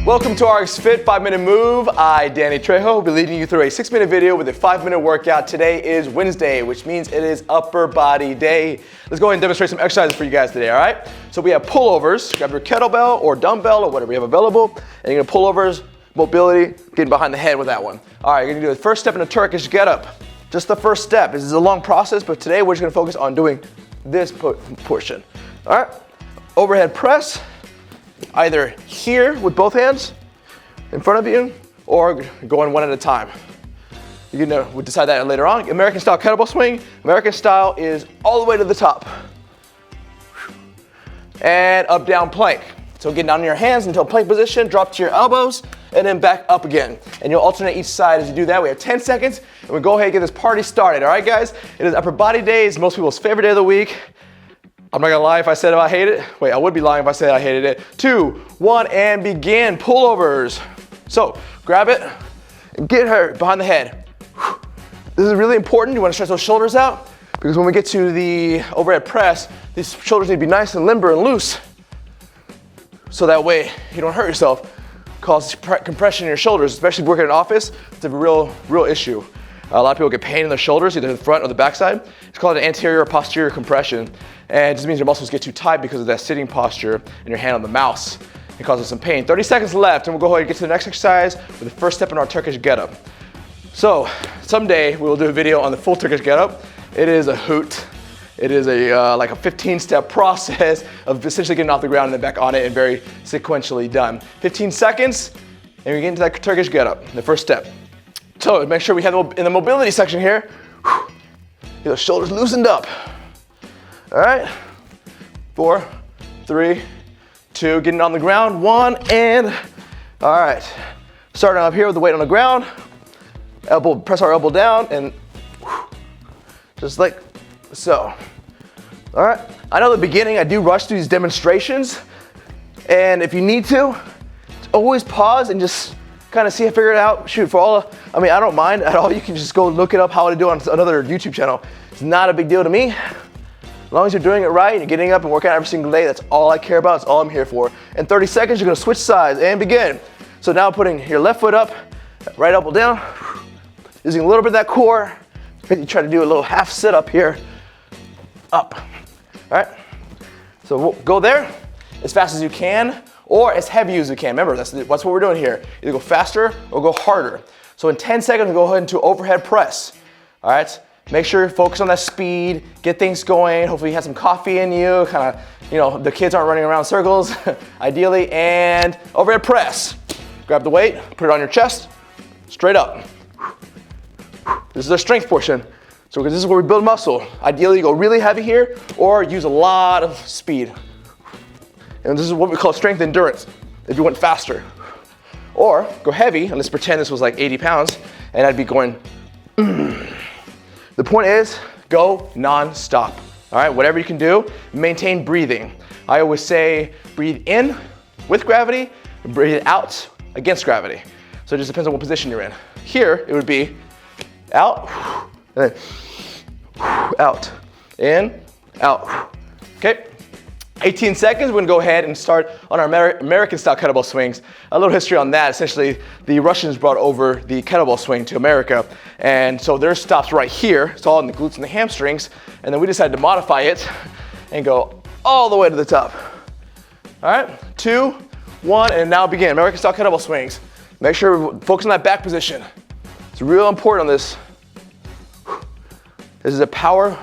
Welcome to RxFit 5-Minute Move. I, Danny Trejo, will be leading you through a 6-minute video with a 5-minute workout. Today is Wednesday, which means it is upper body day. Let's go ahead and demonstrate some exercises for you guys today, all right? So we have pullovers. Grab your kettlebell or dumbbell or whatever you have available, and you're gonna pullovers, mobility, getting behind the head with that one. All right, you're gonna do the first step in a Turkish get-up. Just the first step. This is a long process, but today we're just gonna focus on doing this portion. All right, overhead press. Either here with both hands in front of you or going one at a time. You can we'll decide that later on. American style kettlebell swing. American style is all the way to the top. And up, down, plank. So get down on your hands until plank position, drop to your elbows, and then back up again. And you'll alternate each side as you do that. We have 10 seconds, and we'll go ahead and get this party started. All right, guys? It is upper body day. It's most people's favorite day of the week. I'm not gonna lie if I said I hate it. Wait, I would be lying if I said I hated it. 2, 1, and begin. Pullovers. So grab it and get her behind the head. This is really important. You wanna stretch those shoulders out because when we get to the overhead press, these shoulders need to be nice and limber and loose. So that way you don't hurt yourself, cause compression in your shoulders, especially working in an office. It's a real issue. A lot of people get pain in their shoulders, either the front or the backside. It's called an anterior or posterior compression. And it just means your muscles get too tight because of that sitting posture and your hand on the mouse. It causes some pain. 30 seconds left, and we'll go ahead and get to the next exercise with the first step in our Turkish get-up. So someday we will do a video on the full Turkish get-up. It is a hoot. It is like a 15-step process of essentially getting off the ground and then back on it and very sequentially done. 15 seconds, and we get into that Turkish get-up, the first step. So make sure we have in the mobility section here, get those shoulders loosened up. All right, 4, 3, 2, getting on the ground, 1, and all right. Starting up here with the weight on the ground, press our elbow down, and just like so. All right, I know at the beginning I do rush through these demonstrations, and if you need to, always pause and just kind of see if I figure it out. Shoot, I don't mind at all. You can just go look it up how to do it on another YouTube channel. It's not a big deal to me. As long as you're doing it right and you're getting up and working out every single day, that's all I care about. That's all I'm here for. In 30 seconds, you're gonna switch sides and begin. So now putting your left foot up, right elbow down, using a little bit of that core. You try to do a little half sit up here, up. All right, so we'll go there as fast as you can or as heavy as you can. Remember, that's what we're doing here. Either go faster or go harder. So in 10 seconds, we'll go ahead into overhead press. All right, make sure you focus on that speed, get things going. Hopefully you have some coffee in you, the kids aren't running around in circles, ideally, and overhead press. Grab the weight, put it on your chest, straight up. This is our strength portion. So this is where we build muscle. Ideally, you go really heavy here or use a lot of speed. And this is what we call strength endurance, if you went faster. Or go heavy, and let's pretend this was like 80 pounds, and I'd be going, The point is, go non-stop. All right, whatever you can do, maintain breathing. I always say, breathe in with gravity, breathe out against gravity. So it just depends on what position you're in. Here, it would be out, and then out, in, out. Okay, 18 seconds, we're gonna go ahead and start on our American style kettlebell swings. A little history on that. Essentially, the Russians brought over the kettlebell swing to America. And so theirs stops right here. It's all in the glutes and the hamstrings. And then we decided to modify it and go all the way to the top. All right, 2, 1, and now begin. American style kettlebell swings. Make sure we focus on that back position. It's real important on this. This is a power,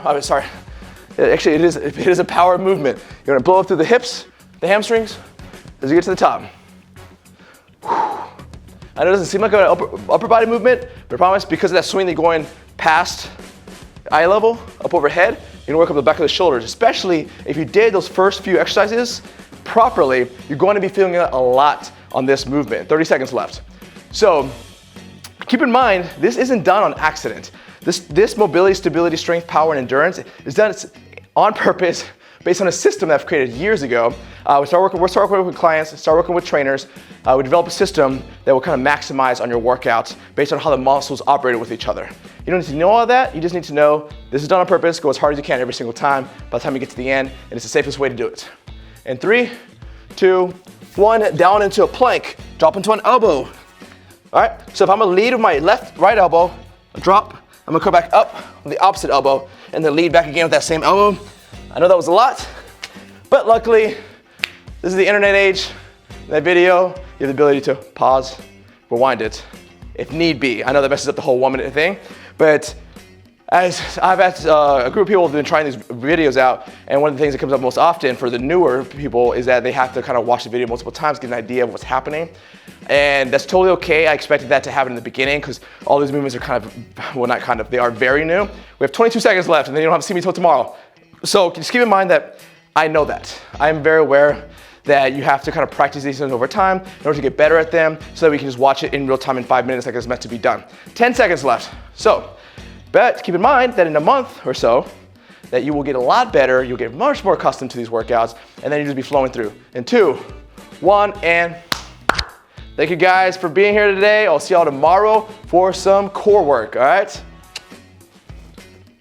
actually, it is a power movement. You're gonna blow up through the hips, the hamstrings, as you get to the top. I know it doesn't seem like an upper body movement, but I promise because of that swing that you're going past eye level, up overhead, you're gonna work up the back of the shoulders, especially if you did those first few exercises properly, you're going to be feeling it a lot on this movement. 30 seconds left. So keep in mind, this isn't done on accident. This mobility, stability, strength, power, and endurance is done on purpose based on a system that I've created years ago. We start working with clients, start working with trainers. We develop a system that will kind of maximize on your workouts based on how the muscles operate with each other. You don't need to know all that. You just need to know this is done on purpose. Go as hard as you can every single time by the time you get to the end, and it's the safest way to do it. And 3, 2, 1, down into a plank. drop into an elbow. All right, so if I'm gonna lead with my right elbow, drop, I'm gonna come back up with the opposite elbow, and then lead back again with that same elbow. I know that was a lot, but luckily, this is the internet age. In that video, you have the ability to pause, rewind it, if need be. I know that messes up the whole 1 minute thing, but as I've had a group of people have been trying these videos out, and one of the things that comes up most often for the newer people is that they have to kind of watch the video multiple times, get an idea of what's happening. And that's totally okay. I expected that to happen in the beginning because all these movements are kind of, well, not kind of, they are very new. We have 22 seconds left and then you don't have to see me till tomorrow. So just keep in mind that I know that. I'm very aware that you have to kind of practice these things over time in order to get better at them so that we can just watch it in real time in 5 minutes like it's meant to be done. 10 seconds left. So, but keep in mind that in a month or so, that you will get a lot better, you'll get much more accustomed to these workouts, and then you'll just be flowing through. In 2, 1, and thank you guys for being here today. I'll see y'all tomorrow for some core work, all right?